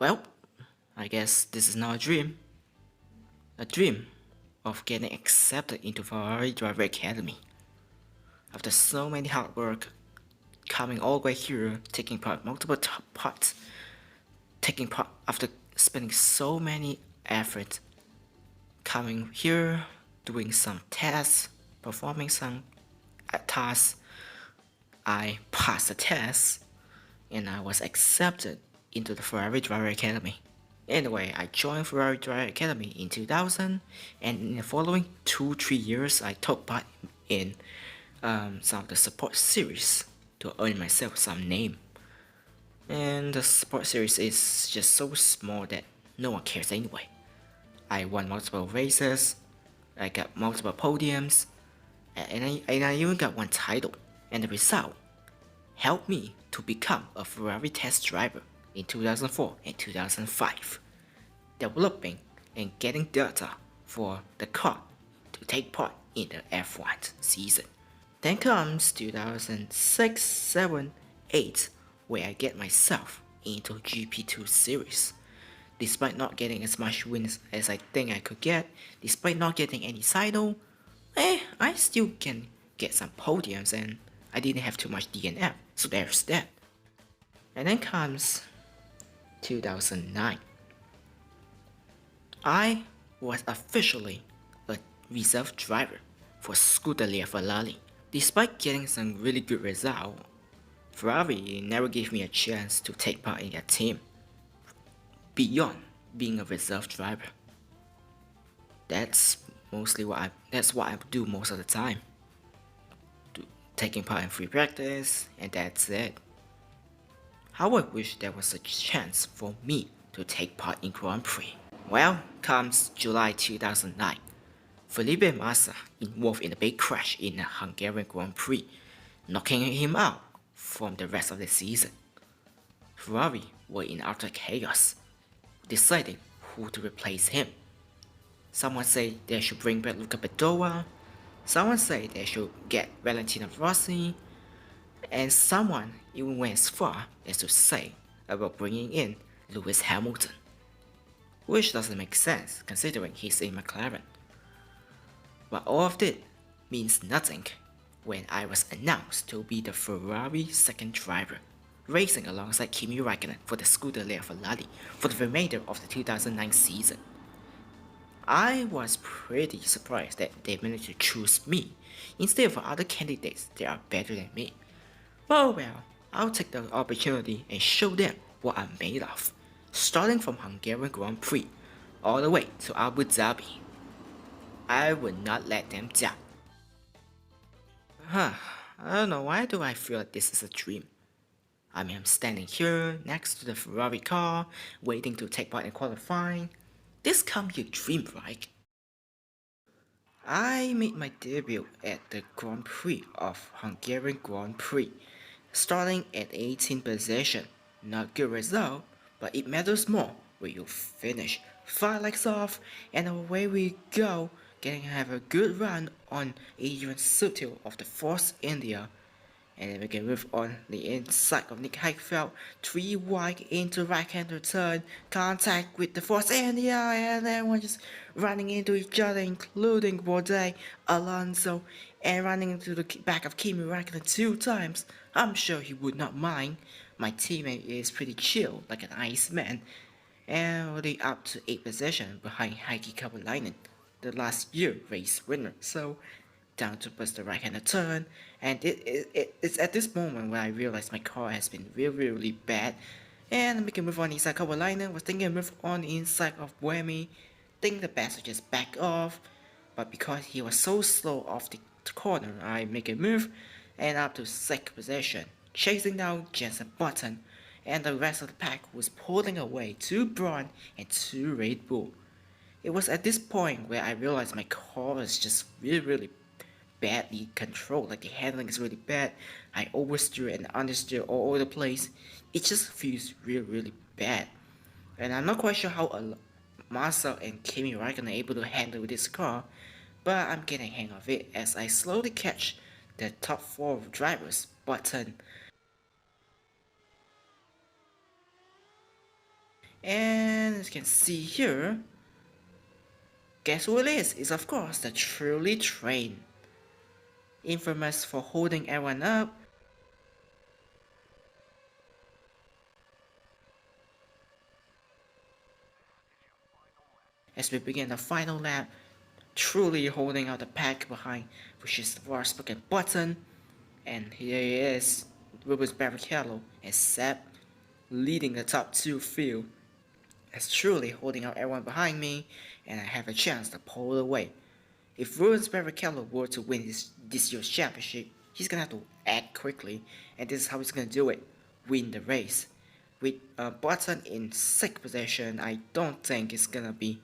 Well, I guess this is now a dream. A dream of getting accepted into Ferrari Driver Academy. After so many hard work, coming all the way here, taking part multiple parts, taking part after spending so many efforts, coming here, doing some tests, performing some tasks, I passed the test, and I was accepted into the Ferrari Driver Academy. Anyway, I joined Ferrari Driver Academy in 2000, and in the following 2-3 years, I took part in some of the support series to earn myself some name. And the support series is just so small that no one cares anyway. I won multiple races, I got multiple podiums, and I even got one title. And the result helped me to become a Ferrari test driver in 2004 and 2005, developing and getting data for the car to take part in the F1 season. Then comes 2006, 7, 8, where I get myself into GP2 series. Despite not getting as much wins as I think I could get, despite not getting any title, I still can get some podiums and I didn't have too much DNF, so there's that. And then comes 2009. I was officially a reserve driver for Scuderia Ferrari. Despite getting some really good results, Ferrari never gave me a chance to take part in their team beyond being a reserve driver. That's what I do most of the time. Taking part in free practice, and that's it. How I wish there was a chance for me to take part in Grand Prix. Well, comes July 2009. Felipe Massa involved in a big crash in a Hungarian Grand Prix, knocking him out from the rest of the season. Ferrari were in utter chaos, deciding who to replace him. Someone say they should bring back Luca Bedoya, someone say they should get Valentino Rossi, and someone even went as far as to say about bringing in Lewis Hamilton. Which doesn't make sense considering he's in McLaren. But all of it means nothing when I was announced to be the Ferrari second driver, racing alongside Kimi Räikkönen for the Scuderia Ferrari for the remainder of the 2009 season. I was pretty surprised that they managed to choose me instead of other candidates that are better than me. Well, I'll take the opportunity and show them what I'm made of, starting from Hungarian Grand Prix all the way to Abu Dhabi. I would not let them down. I don't know, why do I feel like this is a dream? I mean, I'm standing here next to the Ferrari car, waiting to take part in qualifying. This can't be a dream, right? I made my debut at the Grand Prix of Hungarian Grand Prix, starting at 18th position. Not good result, but it matters more when you finish 5 legs off and away we go, getting to have a good run on Adrian Sutil of the Force India. And then we can move on the inside of Nick Heidfeld, 3 wide into right-hander turn, contact with the Force India, and everyone just running into each other, including Bourdais, Alonso, and running into the back of Kimi Räikkönen 2 times. I'm sure he would not mind. My teammate is pretty chill, like an Iceman, and already up to 8th position behind Heikki Kovalainen, the last year race winner. So down to press the right-hander turn, and it's at this moment where I realized my car has been really bad, and we can move on inside Kovalainen. Was thinking to move on inside of Buemi, think the best to just back off, but because he was so slow off the corner, I make a move, and up to 2nd position, chasing down Jenson Button, and the rest of the pack was pulling away to Braun and to Red Bull. It was at this point where I realized my car was just really badly controlled, like the handling is really bad. I oversteer and understeer all over the place. It just feels really bad. And I'm not quite sure how Massa and Kimi Räikkönen are able to handle this car, but I'm getting hang of it as I slowly catch the top 4 drivers, Button, And as you can see here, guess who it is? It's of course the truly train. Infamous for holding everyone up. As we begin the final lap, truly holding out the pack behind, which is the Forspoken Button. And here he is, Rubens Barrichello and Seb leading the top two field. As truly holding out everyone behind me, and I have a chance to pull away. If Rubens Barrichello were to win this year's championship, he's gonna have to act quickly, and this is how he's gonna do it: win the race. With Button in 6th position, I don't think it's gonna be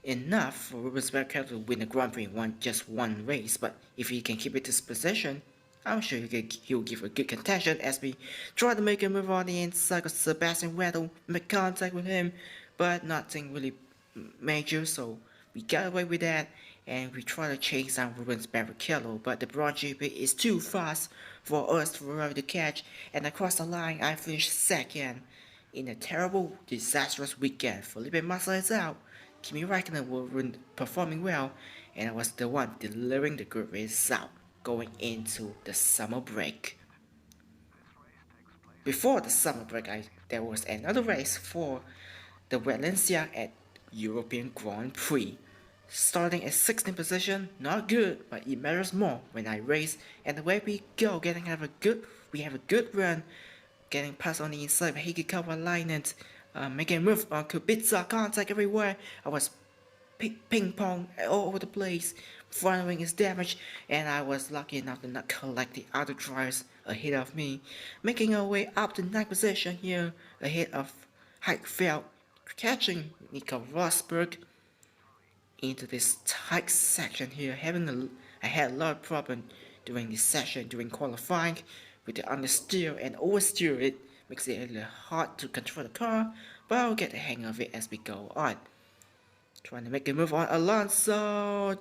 enough for Rubens Barrichello to win the Grand Prix in just one race, but if he can keep it this position, I'm sure he'll give a good contention as we try to make a move on the inside of Sebastian Vettel, make contact with him, but nothing really major, so we got away with that, and we try to chase down Rubens Barrichello, but the Broad GP is too fast for us Ferrari to catch, and across the line I finished 2nd. In a terrible, disastrous weekend, Felipe Massa is out, Kimi Räikkönen were performing well, and I was the one delivering the good result going into the summer break. Before the summer break, there was another race for the Valencia at European Grand Prix. Starting at 16th position, not good, but it matters more when I race, and the way we go, we have a good run, getting past on the inside, but he could cover line and making a move on Kubica, contact everywhere. I was ping pong all over the place. Front wing is damaged, and I was lucky enough to not collect the other drivers ahead of me, making our way up to 9th position here, ahead of Heidfeld, catching Nico Rosberg into this tight section here. I had a lot of problem during this session, during qualifying, with the understeer and oversteer. It makes it a little hard to control the car, but I'll get the hang of it as we go on. Trying to make a move on Alonso,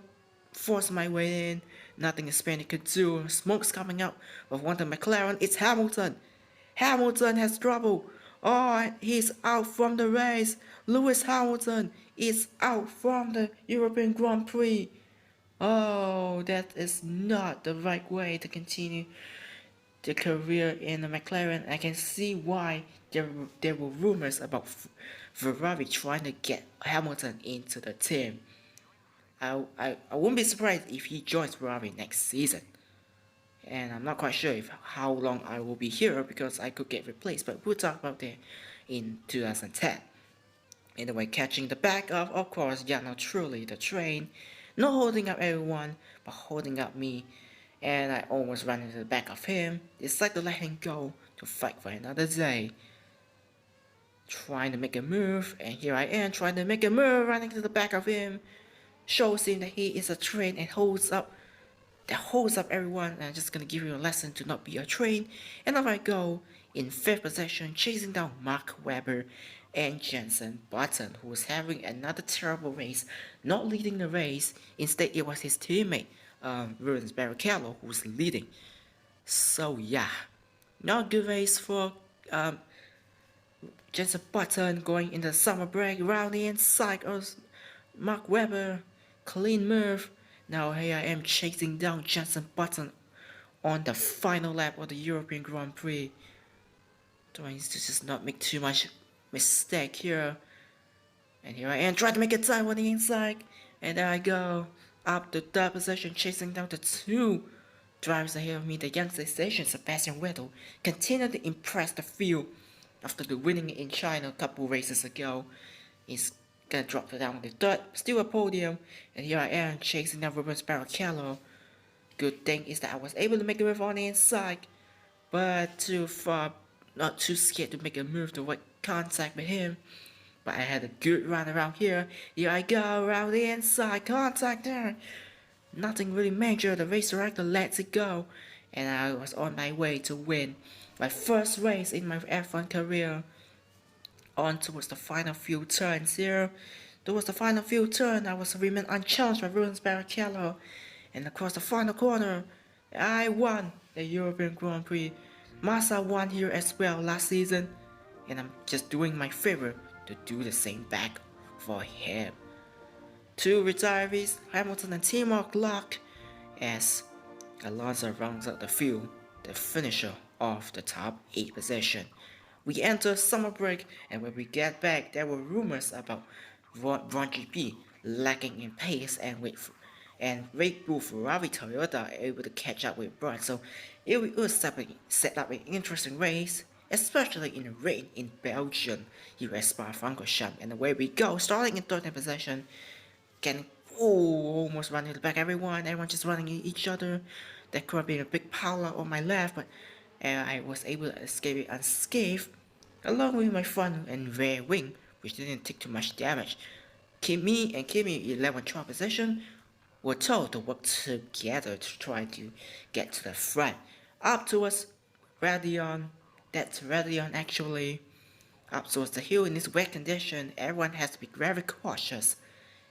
force my way in, nothing Hispanic could do, smoke's coming out of one of McLaren, it's Hamilton. Hamilton has trouble. Oh, he's out from the race. Lewis Hamilton is out from the European Grand Prix. Oh, that is not the right way to continue the career in the McLaren. I can see why there were rumors about Ferrari trying to get Hamilton into the team. I wouldn't be surprised if he joins Ferrari next season. And I'm not quite sure if how long I will be here because I could get replaced, but we'll talk about that in 2010. Anyway, catching the back of course, Yano truly the train, not holding up everyone, but holding up me, and I almost ran into the back of him, decided to let him go to fight for another day. Trying to make a move, and here I am trying to make a move, running to the back of him, shows him that he is a train and holds up everyone, and I'm just gonna give you a lesson to not be a train, and off I go, in 5th position, chasing down Mark Webber and Jenson Button, who was having another terrible race, not leading the race, instead it was his teammate, Rubens Barrichello, who was leading. So yeah, not good race for Jenson Button going into the summer break, round the inside of Mark Webber, clean move. Now here I am chasing down Jenson Button on the final lap of the European Grand Prix. Trying to just not make too much mistake here. And here I am trying to make a time on the inside. And there I go. Up to 3rd position, chasing down the 2 drivers ahead of me. The young sensation Sebastian Vettel continued to impress the field after the winning in China a couple races ago. He's gonna drop down to 3rd, still a podium, and here I am chasing down Rubens Barrichello. Good thing is that I was able to make a move on the inside, but too far, not too scared to make a move to avoid contact with him. But I had a good run around here. Here I go, around the inside, contact there. Nothing really major, the race director lets it go, and I was on my way to win my first race in my F1 career. On towards the final few turns here. Towards the final few turns, I was remain unchallenged by Rubens Barrichello. And across the final corner, I won the European Grand Prix. Massa won here as well last season. And I'm just doing my favor to do the same back for him. Two retirees, Hamilton and Timo Glock, as Alonso rounds out the field, the finisher of the top 8 position. We enter summer break, and when we get back, there were rumors about Valencia GP lacking in pace and Red Bull, Ferrari, Toyota are able to catch up with Braun. So it was set up an interesting race, especially in the rain in Belgium, US Spa-Francorchamps. And away we go, starting in 13th position, getting almost running back everyone just running each other. There could have been a big pile on my left, but I was able to escape it unscathed, along with my front and rear wing, which didn't take too much damage. Kimi and Kimi 11th 12th position were told to work together to try to get to the front. Up towards Radion, that's Radion actually. Up towards the hill in this wet condition, everyone has to be very cautious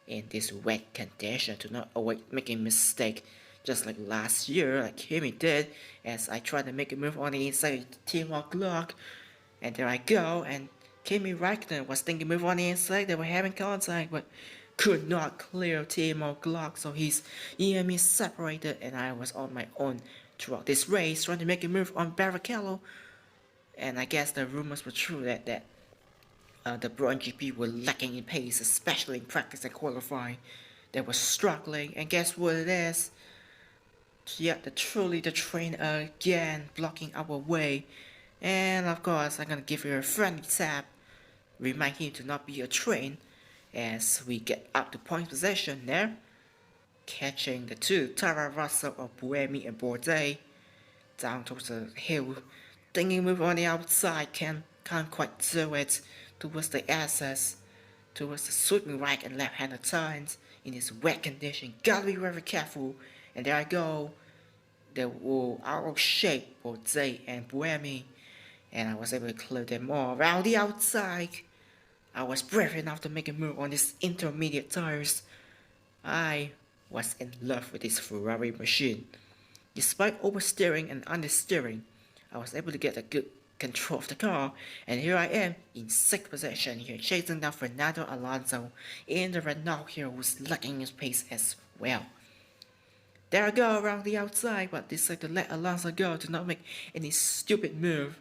in this wet condition to not avoid making mistake, just like last year, like Kimi did, as I tried to make a move on the inside Timo Glock, and there I go, and Kimi Räikkönen was thinking move on the inside, they were having contact, but could not clear Timo Glock, so his EME separated, and I was on my own throughout this race, trying to make a move on Barrichello, and I guess the rumors were true that the Brown GP were lacking in pace, especially in practice and qualifying. They were struggling, and guess what it is? Yeah, the train again blocking our way. And of course, I'm gonna give you a friendly tap, remind him to not be a train, as we get up to point possession there, catching the two Tara Russell of Buemi and Bourdais down towards the hill, thinking move on the outside, can't quite do it, towards the SS, towards the sweeping right and left-handed turns in this wet condition. Gotta be very careful. And there I go. They were out of shape, Bourdais and Buemi, and I was able to clear them all around the outside. I was brave enough to make a move on these intermediate tires. I was in love with this Ferrari machine. Despite oversteering and understeering, I was able to get a good control of the car, and here I am in 6th position here, chasing down Fernando Alonso in the Renault here, who's lacking his pace as well. There I go around the outside, but decide to let Alonso go to not make any stupid move.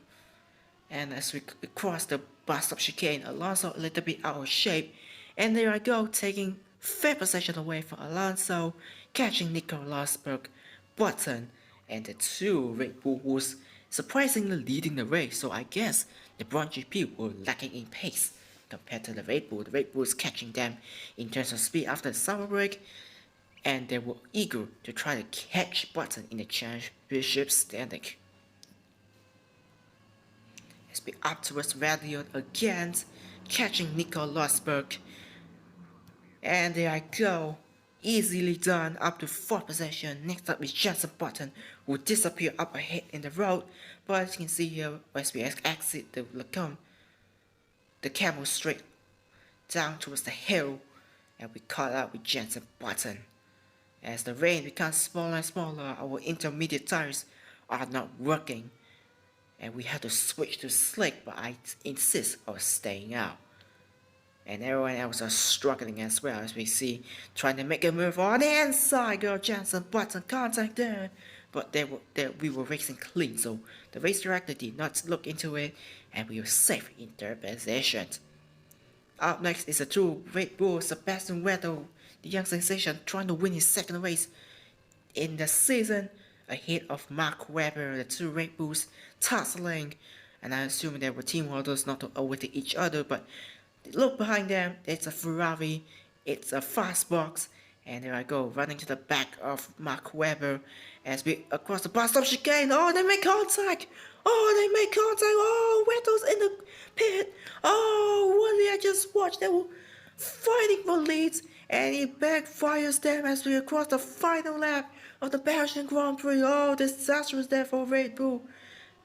And as we cross the bus stop chicane, Alonso a little bit out of shape, and there I go, taking 5th position away from Alonso, catching Nico Rosberg, Button, and the two Red Bull was surprisingly leading the race, so I guess the Brown GP were lacking in pace compared to the Red Bull. The Red Bull was catching them in terms of speed after the summer break, and they were eager to try to catch Button in the championship standing. As we up towards Radion again, catching Nico Rosberg, and there I go. Easily done, up to 4th position. Next up is Jenson Button, who disappeared up ahead in the road. But as you can see here, as we exit the camel straight down towards the hill, and we caught up with Jenson Button. As the rain becomes smaller and smaller, our intermediate tires are not working, and we have to switch to slick, but I insist on staying out. And everyone else are struggling as well, as we see, trying to make a move on the inside. Girl Jenson Button contact there, but we were racing clean, so the race director did not look into it, and we were safe in 3rd position. Up next is the two Red Bull, Sebastian Vettel, the young sensation, trying to win his 2nd race in the season, ahead of Mark Webber. The two Red Bulls tussling, and I assume they were team orders not to overtake each other, but look behind them, it's a Ferrari, it's a fast box, and there I go, running to the back of Mark Webber as we across the bus stop chicane. Oh, they make contact! Oh, Vettel's in the pit! Oh, what did I just watch? They were fighting for leads, and it backfires them as we cross the final lap of the Belgian Grand Prix. Oh, disastrous there for Red Bull.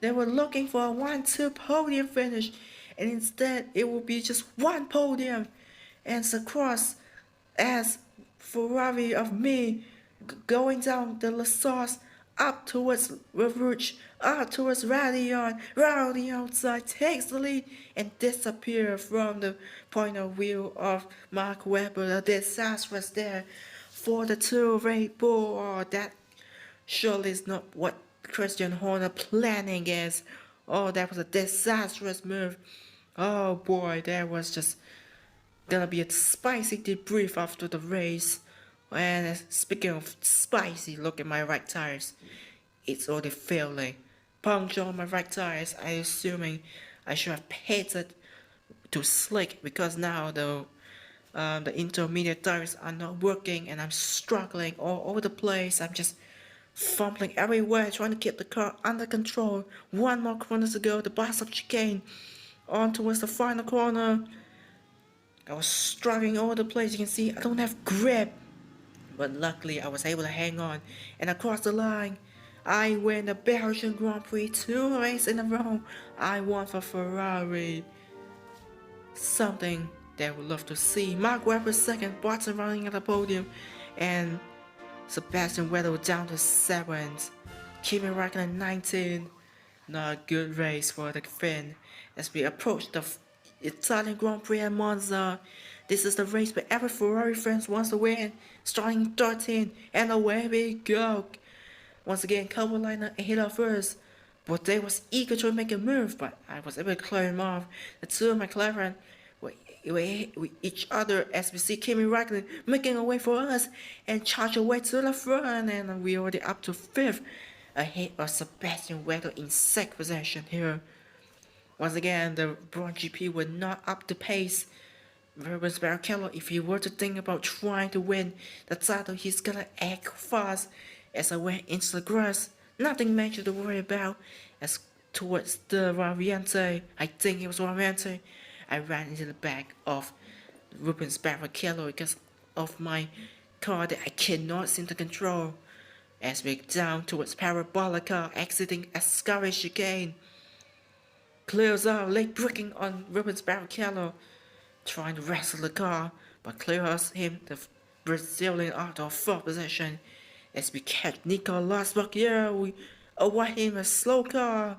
They were looking for a 1-2 podium finish, and instead it will be just one podium, and across as Ferrari of me going down the La Sauce up towards Rouge, up towards Radion. Round the outside takes the lead and disappears from the point of view of Mark Webber. The disaster was there for the two Red Bull. Oh, that surely is not what Christian Horner planning is. Oh, that was a disastrous move. Oh boy, that was just gonna be a spicy debrief after the race. And speaking of spicy, look at my right tires. It's already failing. Puncture on my right tires. I assuming I should have painted to slick because now the intermediate tires are not working and I'm struggling all over the place. I'm just fumbling everywhere trying to keep the car under control. One more corner to go. The bus of chicane on towards the final corner. I was struggling all over the place. You can see I don't have grip. But luckily I was able to hang on and across the line. I win the Belgian Grand Prix 2 races in a row. I won for Ferrari. Something they would love to see. Mark Webber second, Bottas running at the podium, and Sebastian Vettel down to 7th. Kimi Räikkönen 19th. Not a good race for the Finn as we approach the Italian Grand Prix at Monza. This is the race where every Ferrari fan wants to win. Starting 13th, and away we go. Once again, Carolina ahead of us. But they was eager to make a move, but I was able to clear him off. The two of McLaren were with each other as we see Kimi Räikkönen making a way for us and charge away to the front, and we already up to 5th, ahead of Sebastian Vettel in 2nd position here. Once again, the Belgium GP were not up to pace. Rubens Barrichello, if he were to think about trying to win the title, he's gonna act fast. As I went into the grass, nothing major to worry about. As towards the Variante, I think it was Variante, I ran into the back of Rubens Barrichello because of my car that I cannot seem to control. As we down towards Parabolica, exiting Ascari chicane, clears out, late braking on Rubens Barrichello, trying to wrestle the car, but clears him the Brazilian out of 4th position. As we catch Nico Rosberg, yeah, we await him a slow car,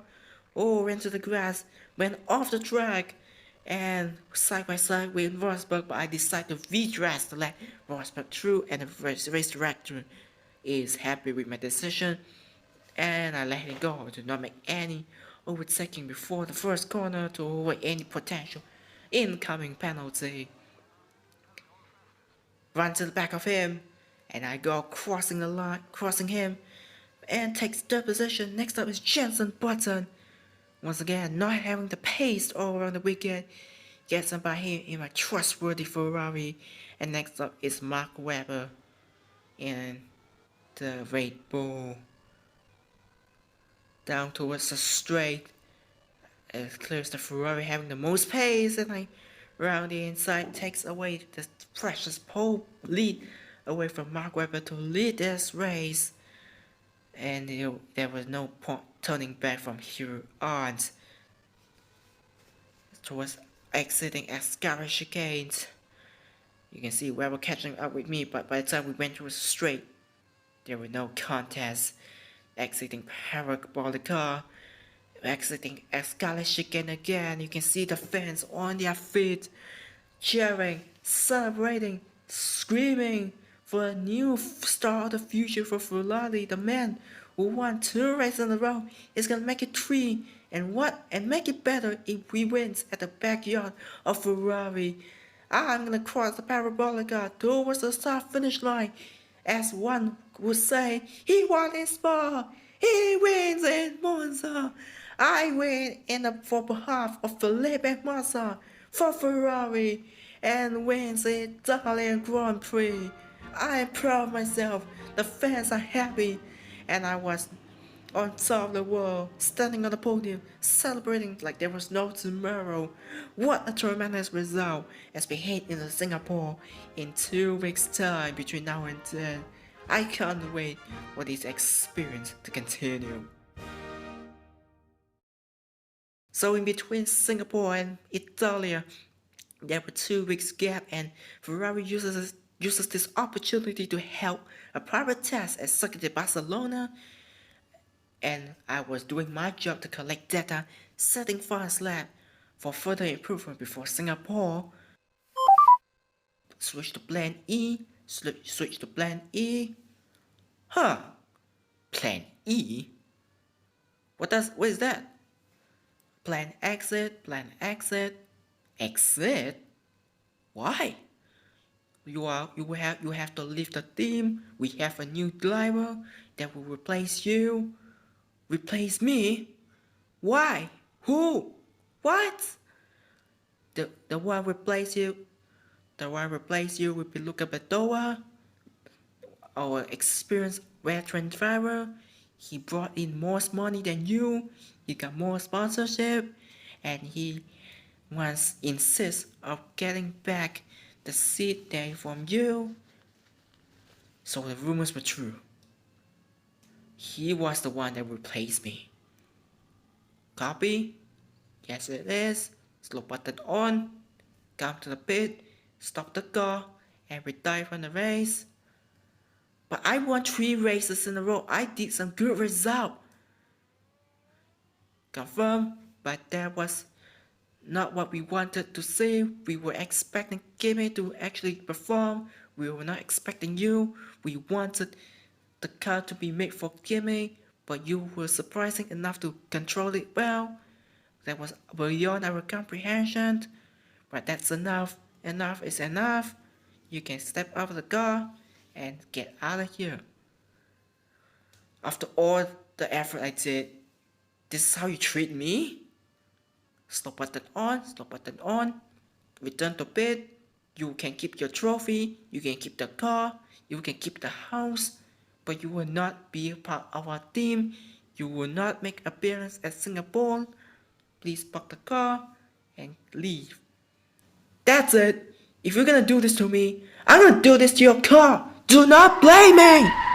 into the grass, went off the track, and side by side with Rosberg, but I decided to redress to let Rosberg through, and the race director is happy with my decision, and I let it go to not make any overtaking before the first corner to avoid any potential incoming penalty. Run to the back of him, and I go crossing the line, crossing him, and takes 3rd position. Next up is Jenson Button. Once again, not having the pace all around the weekend, gets on by him in my trustworthy Ferrari. And next up is Mark Webber in the Red Bull. Down towards the straight, it clears the Ferrari having the most pace, and I round the inside takes away the precious pole lead away from Mark Webber to lead this race, and there was no point turning back from here on towards exiting Ascari chicanes. You can see Webber catching up with me, but by the time we went through a straight, there were no contests. Exiting Parabolica, exiting Ascari chicane again. You can see the fans on their feet, cheering, celebrating, screaming for a new star of the future for Ferrari. The man who won 2 races in a row is gonna make it 3, and make it better if he wins at the backyard of Ferrari. I'm gonna cross the Parabolica towards the start finish line. As one would say, he won in Spa, he wins in Monza. I win for behalf of Felipe Massa for Ferrari and wins the Italian Grand Prix. I am proud of myself, the fans are happy, and I was on top of the world, standing on the podium, celebrating like there was no tomorrow. What a tremendous result as we head into Singapore in 2 weeks' time between now and then. I can't wait for this experience to continue. So in between Singapore and Italia, there were 2 weeks gap, and Ferrari uses this opportunity to help a private test at Circuit de Barcelona. and I was doing my job to collect data, setting fast lab for further improvement before Singapore. Switch to plan E, switch to plan E. Huh, plan E? What is that? Plan exit. Exit? Why? You have to leave the team. We have a new driver that will replace you. Replace me? Why? Who? What? The one replace you. The one replace you will be Luca Bedoya, our experienced veteran driver. He brought in more money than you. He got more sponsorship, and he once insists of getting back the seat day from you. So the rumors were true. He was the one that replaced me. Copy? Yes it is. Slow button on. Come to the pit. Stop the car. And retire from the race. But I won 3 races in a row. I did some good result. Confirm, but that was not what we wanted to see. We were expecting Kimmy to actually perform. We were not expecting you. We wanted the car to be made for Kimmy, but you were surprising enough to control it well. That was beyond our comprehension. But that's enough. Enough is enough. You can step out of the car and get out of here. After all the effort I did, this is how you treat me? Slow button on, return to pit. You can keep your trophy, you can keep the car, you can keep the house, but you will not be a part of our team. You will not make appearance at Singapore. Please park the car and leave. That's it. If you're gonna do this to me, I'm gonna do this to your car. Do not blame me!